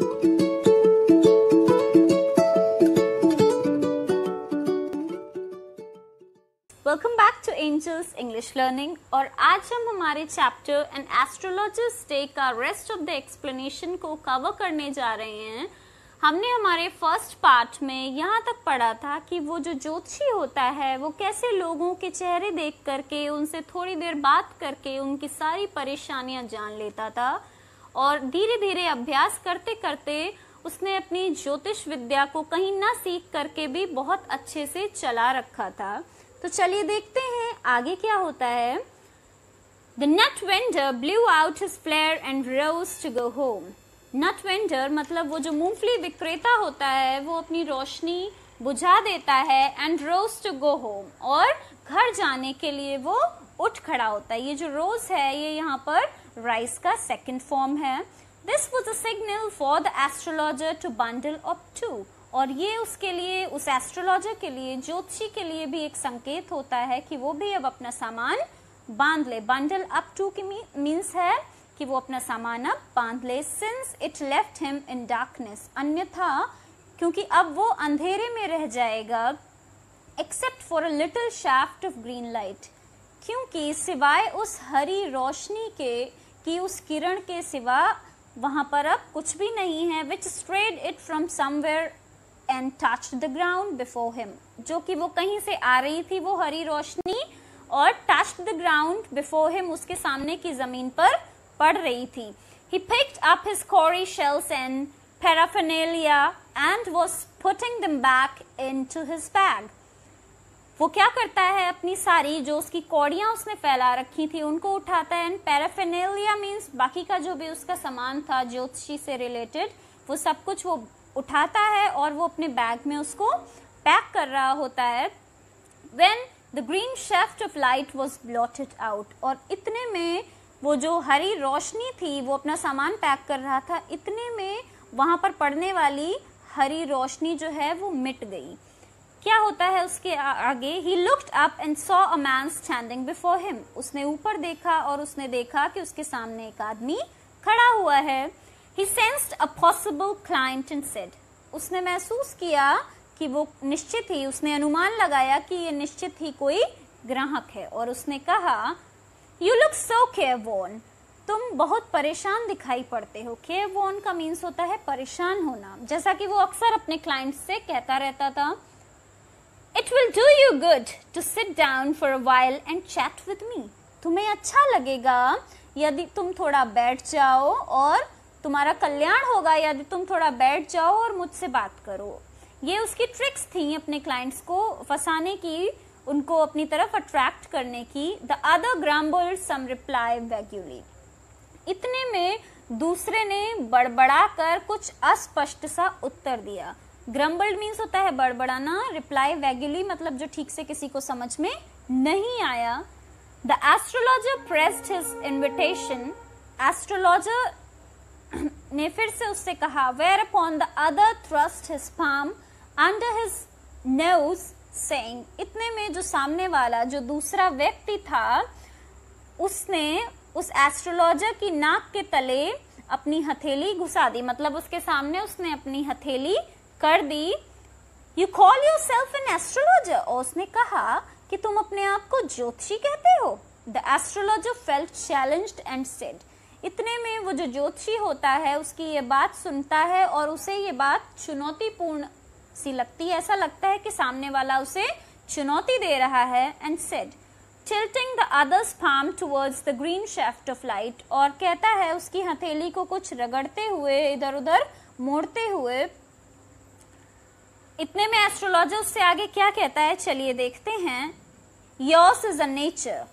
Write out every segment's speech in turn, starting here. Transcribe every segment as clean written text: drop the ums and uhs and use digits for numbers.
Welcome back to Angels English learning. और आज हम हमारे चैप्टर एन एस्ट्रोलॉजर्स डे का रेस्ट ऑफ द एक्सप्लेनेशन को कवर करने जा रहे हैं। हमने हमारे फर्स्ट पार्ट में यहाँ तक पढ़ा था कि वो जो ज्योतिषी होता है वो कैसे लोगों के चेहरे देख करके उनसे थोड़ी देर बात करके उनकी सारी परेशानियां जान लेता था, और धीरे धीरे अभ्यास करते करते उसने अपनी ज्योतिष विद्या को कहीं ना सीख करके भी बहुत अच्छे से चला रखा था। तो चलिए देखते हैं आगे क्या होता है। The nut vendor blew out his flare and rose to go home. Nut vendor मतलब वो जो मूंगफली विक्रेता होता है वो अपनी रोशनी बुझा देता है and rose to go home, और घर जाने के लिए वो उठ खड़ा होता है। ये जो रोज है ये यहाँ पर राइस का सेकंड फॉर्म है। This was a signal for the astrologer to bundle up too. और ये उसके लिए, उस एस्ट्रोलॉजर के लिए, ज्योतिषी के लिए भी एक संकेत होता है कि वो भी अब अपना सामान बांध ले। बंडल अप टू की मीन्स है कि वो अपना सामान अब बांध ले। Since it left him in darkness, अन्यथा क्योंकि अब वो अंधेरे में रह जाएगा, except for a little shaft of green light, क्योंकि सिवाय उस हरी रोशनी के की उस किरण के सिवा वहां पर अब कुछ भी नहीं है। Which strayed it from somewhere and touched the ground before him, जो कि वो कहीं से आ रही थी वो हरी रोशनी, और touched the ground before him उसके सामने की जमीन पर पड़ रही थी। He picked up his cowrie shells and paraphernalia and was putting them back into his bag. वो क्या करता है, अपनी सारी जो उसकी कौड़ियां उसने फैला रखी थी उनको उठाता है। एंड पैराफेनेलिया मीन्स बाकी का जो भी उसका सामान था ज्योतिषी से रिलेटेड, वो सब कुछ वो उठाता है और वो अपने बैग में उसको पैक कर रहा होता है। When the green shaft of light was blotted out, और इतने में वो जो हरी रोशनी थी वो अपना सामान पैक कर रहा था, इतने में वहां पर पड़ने वाली हरी रोशनी जो है वो मिट गई। क्या होता है उसके आगे? He looked up and saw a man standing before him. उसने ऊपर देखा और उसने देखा कि उसके सामने एक आदमी खड़ा हुआ है। He sensed a possible client and said, उसने महसूस किया कि वो निश्चित ही, उसने अनुमान लगाया कि ये निश्चित ही कोई ग्राहक है, और उसने कहा, You look so careworn. तुम बहुत परेशान दिखाई पड़ते हो। careworn का मीन्स होता है परेशान होना, जैसा कि वो अक्सर अपने क्लाइंट से कहता रहता था। It will do you good to sit down for a while and chat with me. तुम्हें अच्छा लगेगा यदि तुम थोड़ा बैठ जाओ, और तुम्हारा कल्याण होगा यदि तुम थोड़ा बैठ जाओ और मुझसे बात करो। ये उसकी ट्रिक्स थी अपने क्लाइंट्स को फंसाने की, उनको अपनी तरफ अट्रैक्ट करने की। द अदर ग्रम्बल्ड सम रिप्लाई वैग्यूली, इतने में दूसरे ने बड़बड़ा कर कुछ अस्पष्ट सा उत्तर दिया। ग्रम्बल्ड मीन्स होता है बड़बड़ाना, रिप्लाई वैग्यूली मतलब जो ठीक से किसी को समझ में नहीं आया। The astrologer pressed his invitation, astrologer ने फिर से उससे कहा। Whereupon the other thrust his palm under his nose, saying, इतने में जो सामने वाला जो दूसरा व्यक्ति था उसने उस एस्ट्रोलॉजर की नाक के तले अपनी हथेली घुसा दी, मतलब उसके सामने उसने अपनी हथेली कर दी। You call yourself an astrologer, और उसने कहा कि तुम अपने आप को ज्योतिषी कहते हो। The astrologer felt challenged and said, इतने में वो जो ज्योतिषी होता है उसकी ये बात सुनता है और उसे ये बात चुनौतीपूर्ण सी लगती है, ऐसा लगता है कि सामने वाला उसे चुनौती दे रहा है। And said, tilting the other's palm towards the green shaft of light, और कहता है उसकी हथेली को कुछ रगड़ते हुए, इधर उधर मोड़ते हुए। इतने में एस्ट्रोलॉजर उससे आगे क्या कहता है, चलिए देखते हैं। Yours is a nature,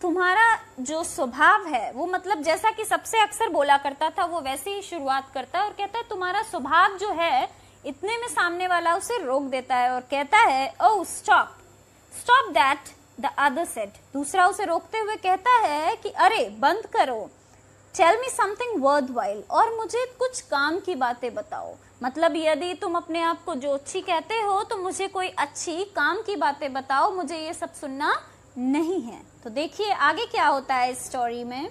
तुम्हारा जो स्वभाव है वो, मतलब जैसा कि सबसे अक्सर बोला करता था वो वैसे ही शुरुआत करता है और कहता है तुम्हारा स्वभाव जो है। इतने में सामने वाला उसे रोक देता है और कहता है, oh stop stop that, the other said, दूसरा उसे रोकते हुए कहता है कि अरे बंद करो। टेल मी समथिंग वर्थवाइल, और मुझे कुछ काम की बातें बताओ। मतलब यदि तुम अपने आप को ज्योतिषी कहते हो तो मुझे कोई अच्छी काम की बातें बताओ, मुझे ये सब सुनना नहीं है। तो देखिए आगे क्या होता है इस स्टोरी में।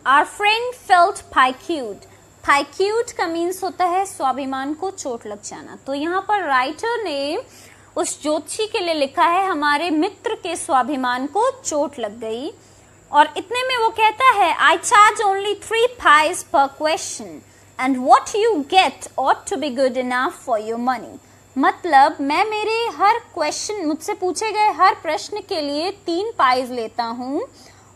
Our friend felt piqued. थाइक्यूट का मीन्स होता है स्वाभिमान को चोट लग जाना। तो यहाँ पर राइटर ने उस ज्योतिषी के लिए लिखा है हमारे मित्र के स्वाभिमान को चोट लग गई। और इतने में वो कहता है आई charge only 3 pies per question and what you get ought to be good enough for your money। मतलब मैं मेरे हर क्वेश्चन, मुझसे पूछे गए हर प्रश्न के लिए 3 पाइज लेता हूँ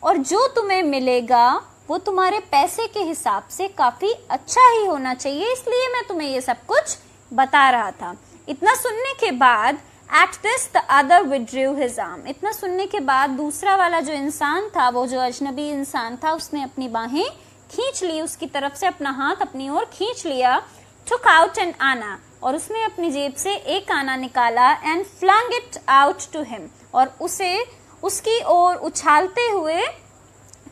और जो तुम्हें मिलेगा वो तुम्हारे पैसे के हिसाब से काफी अच्छा ही होना चाहिए, इसलिए मैं तुम्हें ये सब कुछ बता रहा था। इतना सुनने के बाद At this the other withdrew his arm। इतना सुनने के बाद दूसरा वाला जो इंसान था, वो जो अजनबी इंसान था, उसने अपनी बाहें खींच ली, उसकी तरफ से अपना हाथ अपनी ओर खींच लिया। Took out an anna, और उसने अपनी जेब से एक आना निकाला and flung it out to him, और उसे उसकी ओर उछालते हुए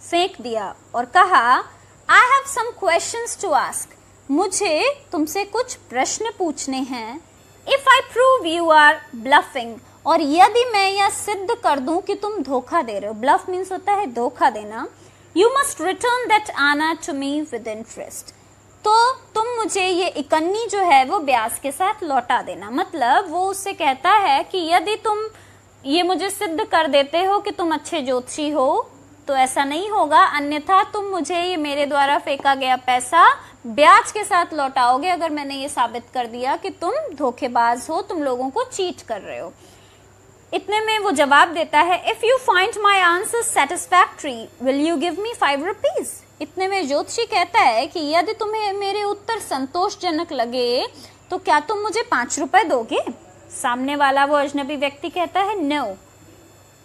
फेंक दिया और कहा I have some questions to ask। मुझे तुमसे कुछ प्रश्न पूछने हैं। If I prove you are bluffing, और यदि मैं यह सिद्ध कर दूं कि तुम धोखा दे रहे हो, bluff मीन्स होता है धोखा देना, you must return that anna to me with interest। तो तुम मुझे ये इकन्नी जो है वो ब्याज के साथ लौटा देना। मतलब वो उससे कहता है कि यदि तुम ये मुझे सिद्ध कर देते हो कि तुम अच्छे ज्योतिषी हो तो ऐसा नहीं होगा, अन्यथा तुम मुझे ये मेरे द्वारा फेंका गया पैसा ब्याज के साथ लौटाओगे अगर मैंने ये साबित कर दिया कि तुम धोखेबाज हो, तुम लोगों को चीट कर रहे हो। इतने में वो जवाब देता है if you find my answer satisfactory will you give me 5 rupees। इतने में ज्योतिषी कहता है कि यदि तुम्हें मेरे उत्तर संतोषजनक लगे तो क्या तुम मुझे 5 रुपए दोगे। सामने वाला वो अजनबी व्यक्ति कहता है नो।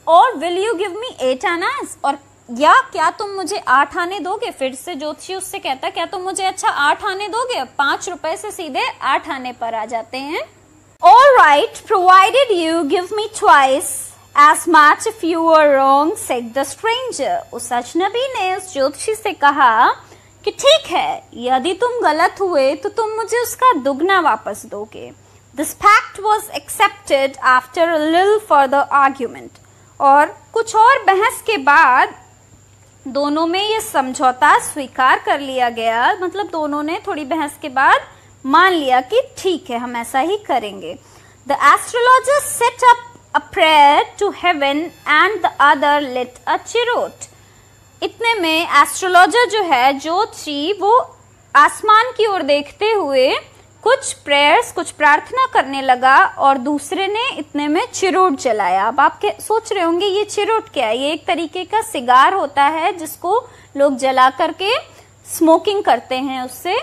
और will you give me 8 annas, और या क्या तुम मुझे 8 आने दोगे। फिर से ज्योतिषी उससे कहता है क्या तुम मुझे 8 आने दोगे। 5 रुपए से सीधे 8 आने पर आ जाते हैं। All right, provided you give me twice as much if you were wrong, said the stranger। उस अजनबी ने उस ज्योतिषी से कहा कि ठीक है, यदि तुम गलत हुए तो तुम मुझे उसका दुगना वापस दोगे। This pact was accepted after a little further argument। और कुछ और बहस के बाद दोनों में ये समझौता स्वीकार कर लिया गया। मतलब दोनों ने थोड़ी बहस के बाद मान लिया कि ठीक है, हम ऐसा ही करेंगे। The astrologer set up a prayer to heaven and the other lit a cheroot। इतने में एस्ट्रोलॉजर जो है ज्योतिषी, वो आसमान की ओर देखते हुए कुछ प्रेयर्स, कुछ प्रार्थना करने लगा और दूसरे ने इतने में चिरोट जलाया। अब आप सोच रहे होंगे ये चिरोट क्या है। ये एक तरीके का सिगार होता है जिसको लोग जला करके स्मोकिंग करते हैं, उससे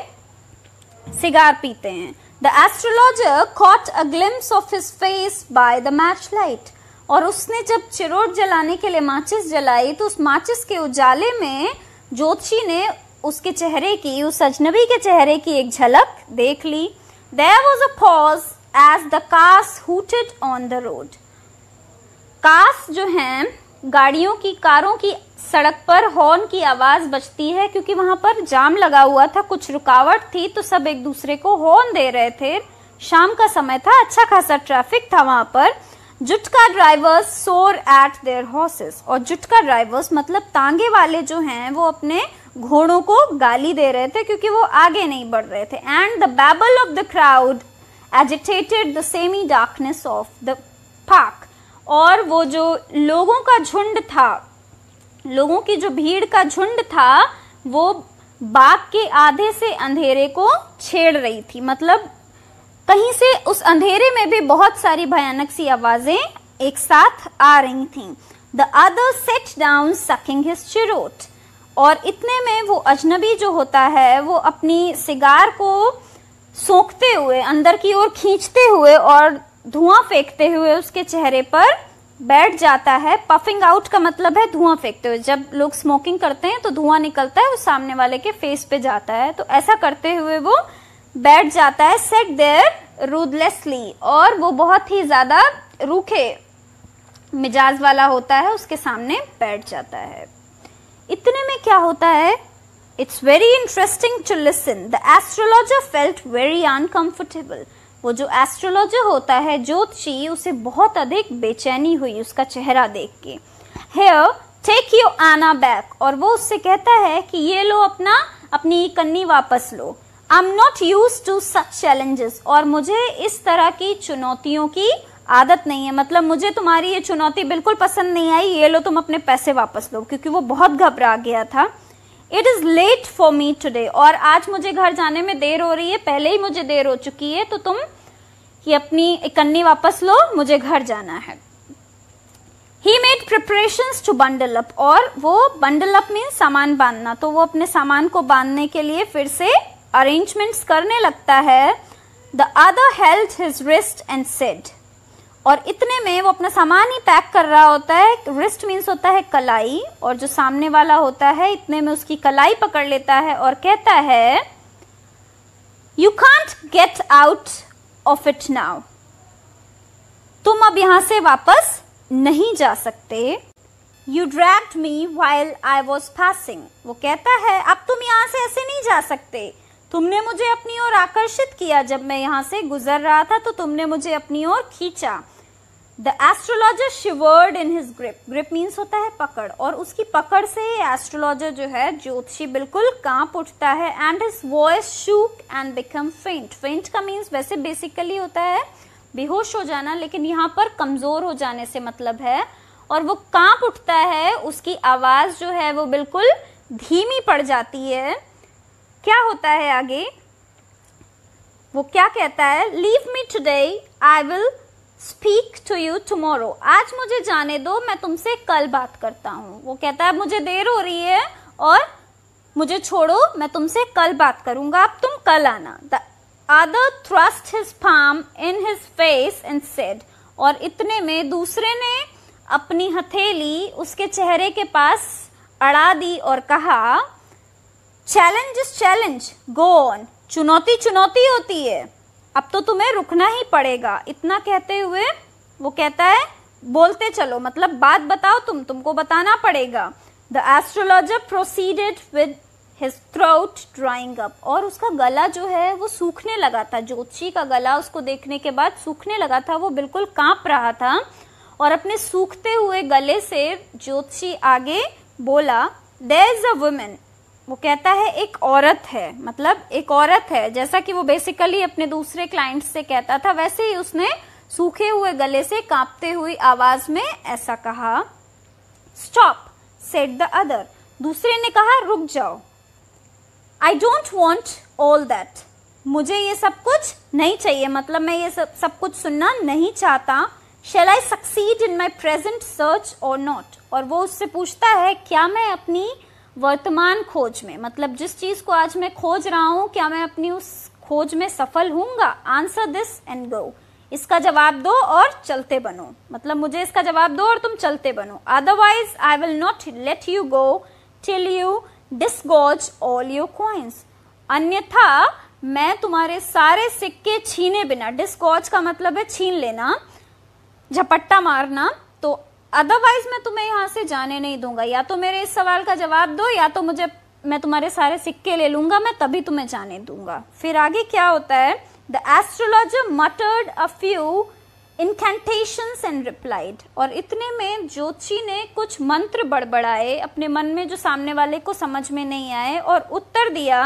सिगार पीते हैं। The astrologer caught a glimpse of his face by the match light। और उसने जब चिरोट जलाने के लिए माचिस जलाई तो उस माचिस के उजाले में ज्योतिषी ने उसके चेहरे की, उस अजनबी के चेहरे की एक झलक देख ली। There was a pause as the cars hooted on the road। Cars जो हैं, गाड़ियों की, कारों की सड़क पर हॉर्न की आवाज बजती है क्योंकि वहां पर जाम लगा हुआ था, कुछ रुकावट थी तो सब एक दूसरे को हॉर्न दे रहे थे। शाम का समय था, अच्छा खासा ट्रैफिक था वहां पर। जुटका ड्राइवर्स सोर एट देयर हॉर्सेस। और जुटका ड्राइवर्स मतलब तांगे वाले जो हैं वो अपने घोड़ों को गाली दे रहे थे क्योंकि वो आगे नहीं बढ़ रहे थे। And the babble of the crowd agitated the semi darkness of the park. और वो जो लोगों का झुंड था, लोगों की जो भीड़ का झुंड था, वो बाग के आधे से अंधेरे को छेड़ रही थी। मतलब कहीं से उस अंधेरे में भी बहुत सारी भयानक सी आवाजें एक साथ आ रही थीं। The other sat down sucking his cheroot. और इतने में वो अजनबी जो होता है वो अपनी सिगार को सोखते हुए, अंदर की ओर खींचते हुए और धुआं फेंकते हुए उसके चेहरे पर बैठ जाता है। पफिंग आउट का मतलब है धुआं फेंकते हुए। जब लोग स्मोकिंग करते हैं तो धुआं निकलता है, वो सामने वाले के फेस पे जाता है, तो ऐसा करते हुए वो बैठ जाता है। Sat there ruthlessly. और वो बहुत ही ज्यादा रूखे मिजाज वाला होता है, उसके सामने बैठ जाता है। इतने में क्या होता है, it's very interesting to listen. The astrologer felt very uncomfortable. वो जो एस्ट्रोलॉजर होता है ज्योतिषी, उसे बहुत अधिक बेचैनी हुई उसका चेहरा देख के। हेयर टेक योर आना बैक। और वो उससे कहता है कि ये लो अपना अपनी कन्नी वापस लो। I am not used to such challenges, और मुझे इस तरह की चुनौतियों की आदत नहीं है, मतलब मुझे तुम्हारी ये चुनौती बिल्कुल पसंद नहीं आई, ये लो तुम अपने पैसे वापस लो, क्योंकि वो बहुत घबरा गया था। It is late for me today, और आज मुझे घर जाने में देर हो रही है, पहले ही मुझे देर हो चुकी है, तो तुम ये अपनी कन्नी वापस लो, मुझे घर जाना है। He made preparations to bundle up, और वो bundle up मीन्स सामान बांधना, तो वो अपने सामान को बांधने के लिए फिर से अरेंजमेंट्स करने लगता है। The other held his wrist and said, और इतने में वो अपना सामान ही पैक कर रहा होता है। रिस्ट मीन्स होता है कलाई, और जो सामने वाला होता है इतने में उसकी कलाई पकड़ लेता है और कहता है, you can't get out of it now, तुम अब यहां से वापस नहीं जा सकते। You dragged me while I was passing, वो कहता है अब तुम यहां से ऐसे नहीं जा सकते, तुमने मुझे अपनी ओर आकर्षित किया, जब मैं यहां से गुजर रहा था तो तुमने मुझे अपनी ओर खींचा। The astrologer शिवर्ड in his grip, grip means होता है पकड़, और उसकी पकड़ से एस्ट्रोलॉजर जो है ज्योतिषी बिल्कुल कांप उठता है। And his voice shook and become फेंट, फेंट का मीन्स वैसे बेसिकली होता है बेहोश हो जाना, लेकिन यहाँ पर कमजोर हो जाने से मतलब है, और वो कांप उठता है, उसकी आवाज जो है वो बिल्कुल धीमी पड़ जाती है। क्या होता है आगे, वो क्या कहता है, leave me today I will speak to you tomorrow, आज मुझे जाने दो, मैं तुमसे कल बात करता हूँ। वो कहता है मुझे देर हो रही है और मुझे छोड़ो, मैं तुमसे कल बात करूंगा, अब तुम कल आना। The other thrust his palm in his face and said, और इतने में दूसरे ने अपनी हथेली उसके चेहरे के पास अड़ा दी और कहा, challenge is challenge, go on, चुनौती चुनौती होती है, अब तो तुम्हें रुकना ही पड़ेगा। इतना कहते हुए वो कहता है बोलते चलो, मतलब बात बताओ, तुमको बताना पड़ेगा। The astrologer proceeded with his throat drawing up, और उसका गला जो है वो सूखने लगा था, ज्योतिषी का गला उसको देखने के बाद सूखने लगा था, वो बिल्कुल कांप रहा था, और अपने सूखते हुए गले से ज्योतिषी आगे बोला, देयर इज अ वुमन, वो कहता है एक औरत है, मतलब एक औरत है, जैसा कि वो बेसिकली अपने दूसरे क्लाइंट से कहता था, वैसे ही उसने सूखे हुए गले से कांपते हुई आवाज में ऐसा कहा। स्टॉप सेड द अदर, दूसरे ने कहा रुक जाओ। I don't want all that, मुझे ये सब कुछ नहीं चाहिए, मतलब मैं ये सब कुछ सुनना नहीं चाहता। Shall I succeed in my present search और नॉट, और वो उससे पूछता है क्या मैं अपनी वर्तमान खोज में, मतलब जिस चीज को आज मैं खोज रहा हूं, क्या मैं अपनी उस खोज में सफल हूंगा। आंसर दिस एंड गो, इसका जवाब दो और चलते बनो, मतलब मुझे इसका जवाब दो और तुम चलते बनो। Otherwise I will not let you go till you disgorge all your coins, अन्यथा मैं तुम्हारे सारे सिक्के छीने बिना, डिसगॉज का मतलब है छीन लेना, झपट्टा मारना, तो अदरवाइज मैं तुम्हें यहां से जाने नहीं दूंगा, या तो मेरे इस सवाल का जवाब दो या तो मैं तुम्हारे सारे सिक्के ले लूंगा, मैं तभी तुम्हें जाने दूंगा। फिर आगे क्या होता है, the astrologer muttered a few incantations and replied, और इतने में ज्योतिषी ने कुछ मंत्र बड़बड़ाए अपने मन में जो सामने वाले को समझ में नहीं आए, और उत्तर दिया,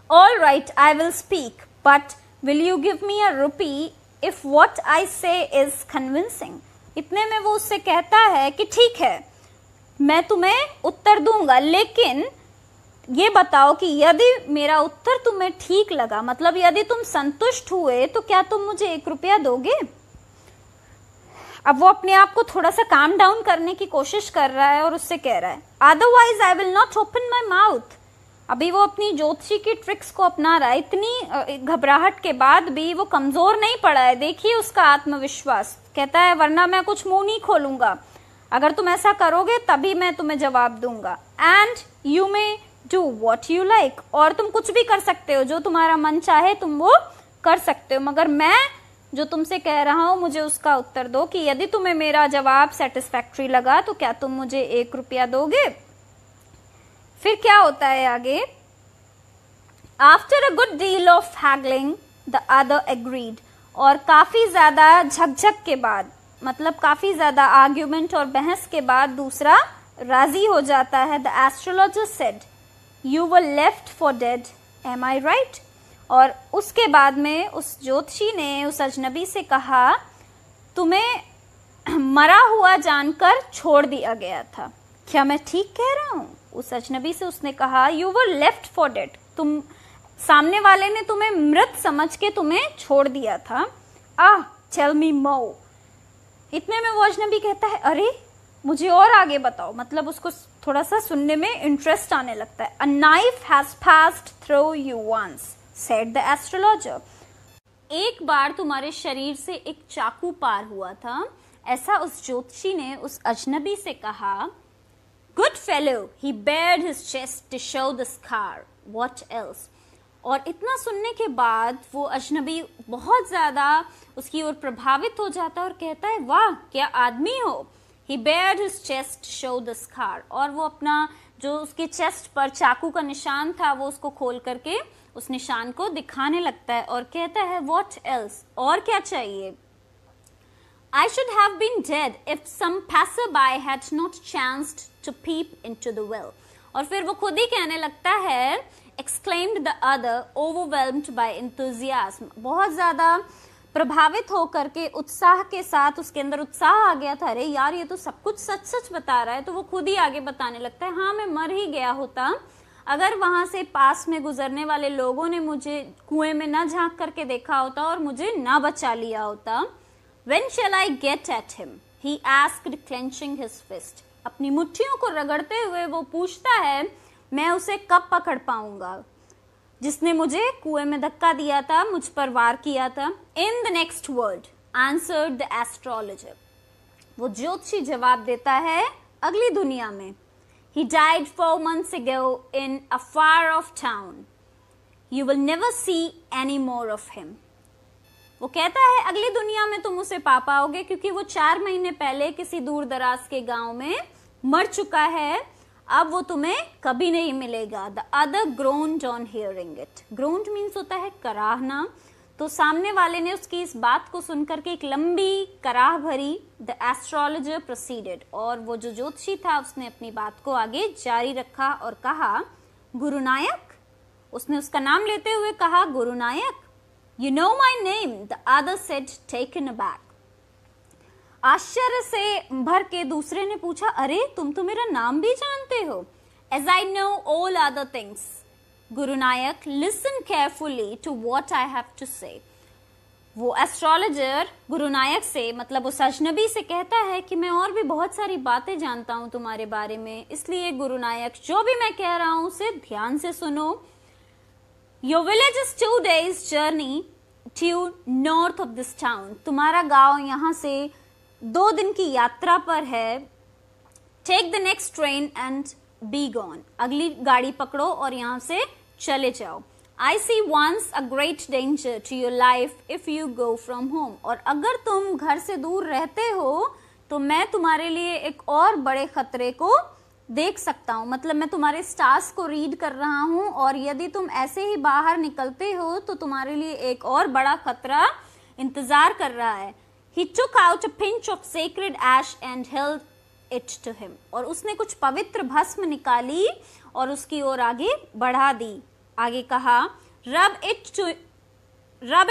all right I will speak but will you give me a rupee if what I से इज कन्विंसिंग। इतने में वो उससे कहता है कि ठीक है मैं तुम्हें उत्तर दूंगा, लेकिन ये बताओ कि यदि मेरा उत्तर तुम्हें ठीक लगा, मतलब यदि तुम संतुष्ट हुए, तो क्या तुम मुझे 1 रुपया दोगे। अब वो अपने आप को थोड़ा सा काम डाउन करने की कोशिश कर रहा है और उससे कह रहा है, otherwise I will not open my mouth. अभी वो अपनी ज्योतिषी की ट्रिक्स को अपना रहा है, इतनी घबराहट के बाद भी वो कमजोर नहीं पड़ा है, देखिए उसका आत्मविश्वास। कहता है वरना मैं कुछ मुंह नहीं खोलूंगा, अगर तुम ऐसा करोगे तभी मैं तुम्हें जवाब दूंगा। And you may do what you like, और तुम कुछ भी कर सकते हो, जो तुम्हारा मन चाहे तुम वो कर सकते हो, मगर मैं जो तुमसे कह रहा हूं मुझे उसका उत्तर दो कि यदि तुम्हें मेरा जवाब सेटिस्फैक्ट्री लगा तो क्या तुम मुझे 1 रुपया दोगे। फिर क्या होता है आगे, after a good deal of haggling the other agreed, और काफी ज्यादा झकझक के बाद, मतलब काफी ज्यादा आर्ग्यूमेंट और बहस के बाद दूसरा राजी हो जाता है। The astrologer said You were left for dead, am I right? और उसके बाद में उस ज्योतिषी ने उस अजनबी से कहा, तुम्हें मरा हुआ जानकर छोड़ दिया गया था। क्या मैं ठीक कह रहा हूँ? उस अजनबी से उसने कहा, You were left for dead, तुम सामने वाले ने तुम्हें मृत समझ के तुम्हें छोड़ दिया था। टेल मी मोर। इतने में वो अजनबी कहता है, अरे मुझे और आगे बताओ। मतलब उसको थोड़ा सा सुनने में इंटरेस्ट आने लगता है। A knife has passed through you once, said the astrologer. एक बार तुम्हारे शरीर से एक चाकू पार हुआ था, ऐसा उस ज्योतिषी ने उस अजनबी से कहा। Good fellow, he bared his chest to show the scar. What else? और इतना सुनने के बाद वो अजनबी बहुत ज़्यादा उसकी ओर प्रभावित हो जाता है और कहता है, वाह क्या आदमी हो। He bared his chest to show the scar. और वो अपना जो उसके चेस्ट पर चाकू का निशान था वो उसको खोल करके उस निशान को दिखाने लगता है और कहता है, What else? और क्या चाहिए? I should have been dead if some passerby had not chanced to peep into the well. और फिर वो खुद ही कहने लगता है, exclaimed the other, overwhelmed by enthusiasm. बहुत ज़्यादा प्रभावित होकर के उत्साह के साथ उसके अंदर उत्साह आ गया था। अरे यार, ये तो सब कुछ सच सच बता रहा है। तो वो खुद ही आगे बताने लगता है, हाँ मैं मर ही गया होता अगर वहां से पास में गुजरने वाले लोगों ने मुझे कुएं में न झांक करके देखा होता और मुझे ना बचा लिया होता। When shall I get at him? He asked, clenching his fist. अपनी मुट्ठियों को रगड़ते हुए वो पूछता है, मैं उसे कब पकड़ पाऊंगा जिसने मुझे कुएं में धक्का दिया था, मुझ पर वार किया था। In the next world, answered the astrologer. वो ज्योतिषी जवाब देता है, अगली दुनिया में। He died 4 months ago in a far off town. You will never see any more of him. वो कहता है, अगली दुनिया में तुम उसे पा पाओगे क्योंकि वो 4 महीने पहले किसी दूर दराज के गांव में मर चुका है। अब वो तुम्हें कभी नहीं मिलेगा। The other groaned on hearing it. Groaned means होता है कराहना। तो सामने वाले ने उसकी इस बात को सुनकर के एक लंबी कराह भरी। The astrologer proceeded. और वो जो ज्योतिषी था उसने अपनी बात को आगे जारी रखा और कहा, गुरु नायक। उसने उसका नाम लेते हुए कहा, गुरु नायक। You know my name, the other said, taken aback. आश्चर्य से भर के दूसरे ने पूछा, अरे तुम तो मेरा नाम भी जानते हो। As I know all other things, Guru Nayak, listen carefully to what I have to say. वो एस्ट्रोलॉजर गुरु नायक से, मतलब उस अजनबी से कहता है कि मैं और भी बहुत सारी बातें जानता हूं तुम्हारे बारे में, इसलिए गुरु नायक जो भी मैं कह रहा हूं उसे ध्यान से सुनो। Your village is 2 days journey due north of this town. तुम्हारा गांव यहाँ से 2 दिन की यात्रा पर है। Take the next train and be gone. अगली गाड़ी पकड़ो और यहाँ से चले जाओ। I see once a great danger to your life if you go from home. और अगर तुम घर से दूर रहते हो तो मैं तुम्हारे लिए एक और बड़े खतरे को देख सकता हूँ। मतलब मैं तुम्हारे स्टार्स को रीड कर रहा हूँ और यदि तुम ऐसे ही बाहर निकलते हो तो तुम्हारे लिए एक और बड़ा खतरा इंतजार कर रहा है। He took out a pinch of sacred ash and held it to him. और उसने कुछ पवित्र भस्म निकाली और उसकी ओर आगे बढ़ा दी। आगे कहा, rub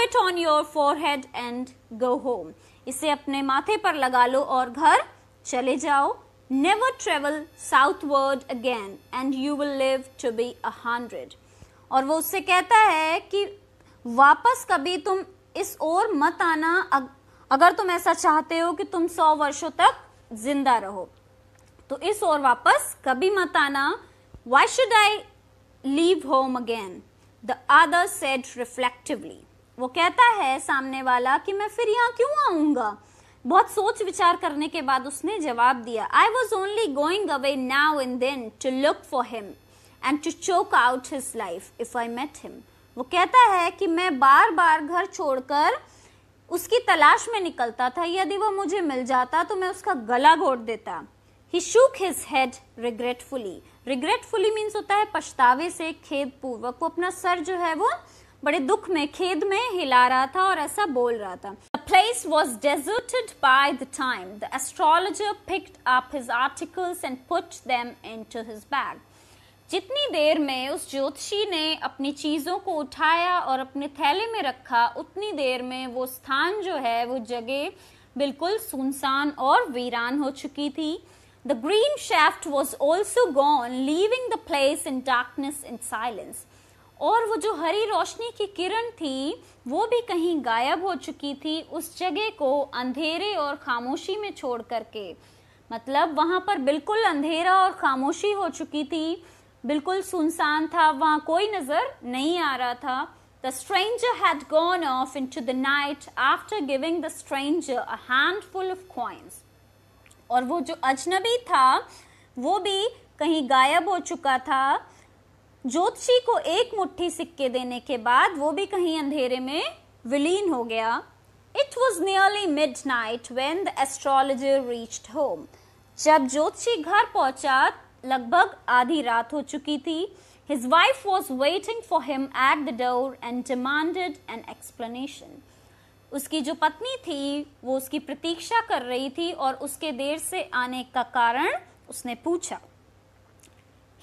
it on your forehead and go home. इसे अपने माथे पर लगा लो और घर चले जाओ। Never travel southward again and you will live to be 100. और वो उससे कहता है कि वापस कभी तुम इस ओर मत आना अगर तुम ऐसा चाहते हो कि तुम 100 वर्षों तक जिंदा रहो, तो इस ओर वापस कभी मत आना। Why should I leave home again? The other said reflectively. वो कहता है सामने वाला कि मैं फिर यहाँ क्यों आऊंगा। बहुत सोच विचार करने के बाद उसने जवाब दिया, I was only going away now and then to look for him and to choke out his life if I met him. वो कहता है कि मैं बार बार घर छोड़कर उसकी तलाश में निकलता था, यदि वो मुझे मिल जाता तो मैं उसका गला घोट देता। He shook his head regretfully. Regretfully means होता है पछतावे से, खेद पूर्वक। वो अपना सर जो है वो बड़े दुख में, खेद में हिला रहा था और ऐसा बोल रहा था। The place was deserted by the time. The astrologer picked up his articles and put them into his bag. जितनी देर में उस ज्योतिषी ने अपनी चीजों को उठाया और अपने थैले में रखा, उतनी देर में वो स्थान जो है, वो जगह बिल्कुल सुनसान और वीरान हो चुकी थी. The green shaft was also gone, leaving the place in darkness and silence. और वो जो हरी रोशनी की किरण थी, वो भी कहीं गायब हो चुकी थी, उस जगह को अंधेरे और खामोशी में छोड़ करके. मतलब वहां पर बिल्कुल अंधेरा और खामोशी हो चुकी थी, बिल्कुल सुनसान था, वहां कोई नजर नहीं आ रहा था. The stranger had gone off into the night after giving the stranger a handful of coins. और वो जो अजनबी था वो भी कहीं गायब हो चुका था. ज्योतिषी को एक मुट्ठी सिक्के देने के बाद वो भी कहीं अंधेरे में विलीन हो गया. It was nearly midnight when the astrologer reached home. जब ज्योतिषी घर पहुंचा लगभग आधी रात हो चुकी थी. His wife was waiting for him at the door and demanded an explanation. उसकी जो पत्नी थी वो उसकी प्रतीक्षा कर रही थी और उसके देर से आने का कारण उसने पूछा.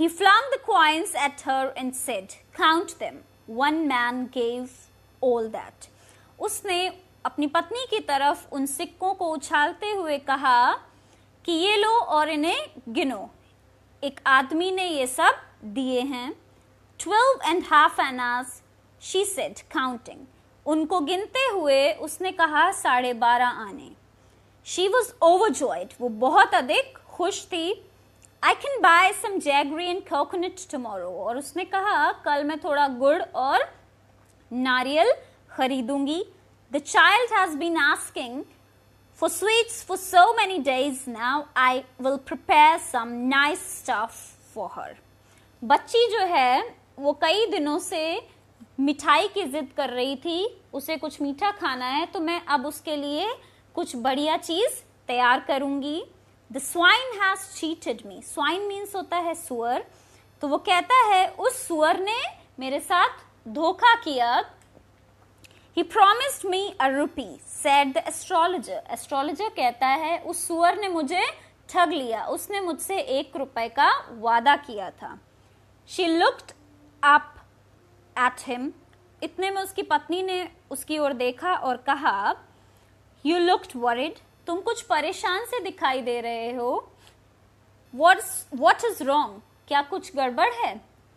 He flung the coins at her and said, "Count them. One man gave all that." उसने अपनी पत्नी की तरफ उन सिक्कों को उछालते हुए कहा कि ये लो और इन्हें गिनो. एक आदमी ने ये सब दिए हैं. 12.5 annas, she said, counting. उनको गिनते हुए उसने कहा 12.5 आने. She was overjoyed. वो बहुत अधिक खुश थी. I can buy some jaggery and coconut tomorrow. और उसने कहा कल मैं थोड़ा गुड़ और नारियल खरीदूंगी. The child has been asking for sweets for so many days now. I will prepare some nice stuff for her. बच्ची जो है वो कई दिनों से मिठाई की जिद कर रही थी, उसे कुछ मीठा खाना है, तो मैं अब उसके लिए कुछ बढ़िया चीज तैयार करूंगी. The swine has cheated me. Swine means होता है सुअर. तो वो कहता है उस सुअर ने मेरे साथ धोखा किया. He promised me a rupee, said the astrologer. Astrologer कहता है उस सुअर ने मुझे ठग लिया, उसने मुझसे 1 रुपए का वादा किया था. She looked up at him. इतने में उसकी पत्नी ने उसकी ओर देखा और कहा, You looked worried. तुम कुछ परेशान से दिखाई दे रहे हो. What is wrong? क्या कुछ गड़बड़ है?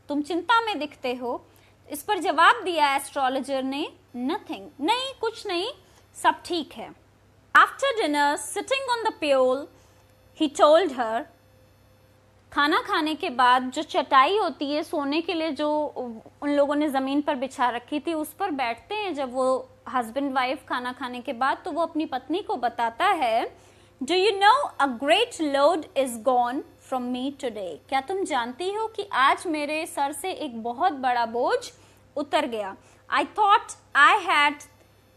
तुम चिंता में दिखते हो. इस पर जवाब दिया एस्ट्रोलॉजर ने, Nothing. नहीं, कुछ नहीं, सब ठीक है. After dinner, sitting on the pole, he told her. खाना खाने के बाद जो चटाई होती है सोने के लिए, जो उन लोगों ने जमीन पर बिछा रखी थी, उस पर बैठते हैं जब वो हस्बैंड वाइफ खाना खाने के बाद, तो वो अपनी पत्नी को बताता है, Do you know a great load is gone from me today? क्या तुम जानती हो कि आज मेरे सर से एक बहुत बड़ा बोझ उतर गया. I thought I had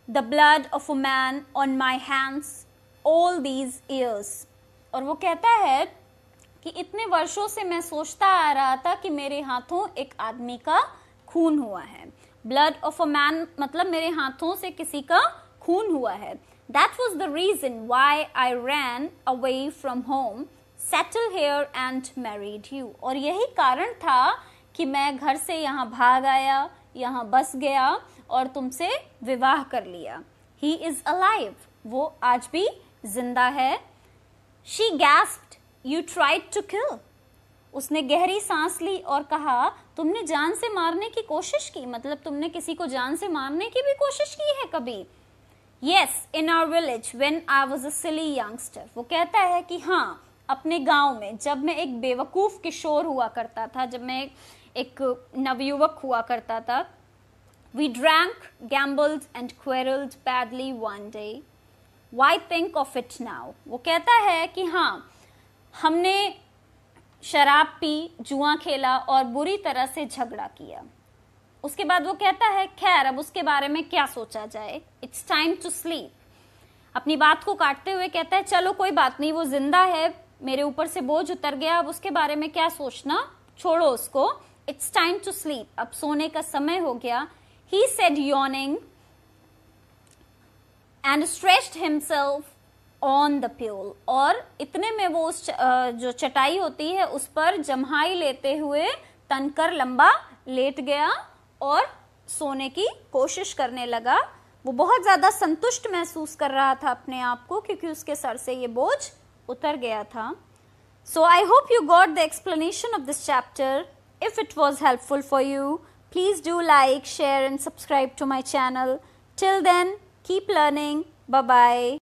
the blood of a man on my hands all these years. और वो कहता है कि इतने वर्षों से मैं सोचता आ रहा था कि मेरे हाथों एक आदमी का खून हुआ है. ब्लड ऑफ अ मैन मतलब मेरे हाथों से किसी का खून हुआ है. That was the reason why I ran away from home, settled here and married you. और यही कारण था कि मैं घर से यहाँ भाग आया, यहाँ बस गया और तुमसे विवाह कर लिया. He is alive. वो आज भी जिंदा है. She gasped. You tried to kill. उसने गहरी सांस ली और कहा, तुमने जान से मारने की कोशिश की, मतलब तुमने किसी को जान से मारने की भी कोशिश की है कभी? Yes, in our village when I was a silly youngster. वो कहता है कि हाँ, अपने गांव में जब मैं एक बेवकूफ किशोर हुआ करता था, जब मैं एक नवयुवक हुआ करता था. We drank, gambled and quarreled badly one day. Why think of it now? वो कहता है कि हाँ, हमने शराब पी, जुआ खेला और बुरी तरह से झगड़ा किया. उसके बाद वो कहता है, खैर अब उसके बारे में क्या सोचा जाए. It's time to sleep. अपनी बात को काटते हुए कहता है, चलो कोई बात नहीं, वो जिंदा है, मेरे ऊपर से बोझ उतर गया, अब उसके बारे में क्या सोचना, छोड़ो उसको. It's time to sleep. अब सोने का समय हो गया. He said yawning and stretched himself on the pole. और इतने में वो उस जो चटाई होती है उस पर जम्हाई लेते हुए तनकर लंबा लेट गया और सोने की कोशिश करने लगा। वो बहुत ज्यादा संतुष्ट महसूस कर रहा था अपने आप को, क्योंकि उसके सर से ये बोझ उतर गया था। So I hope you got the explanation of this chapter. If it was helpful for you, please do like, share and subscribe to my channel. Till then, keep learning. Bye-bye.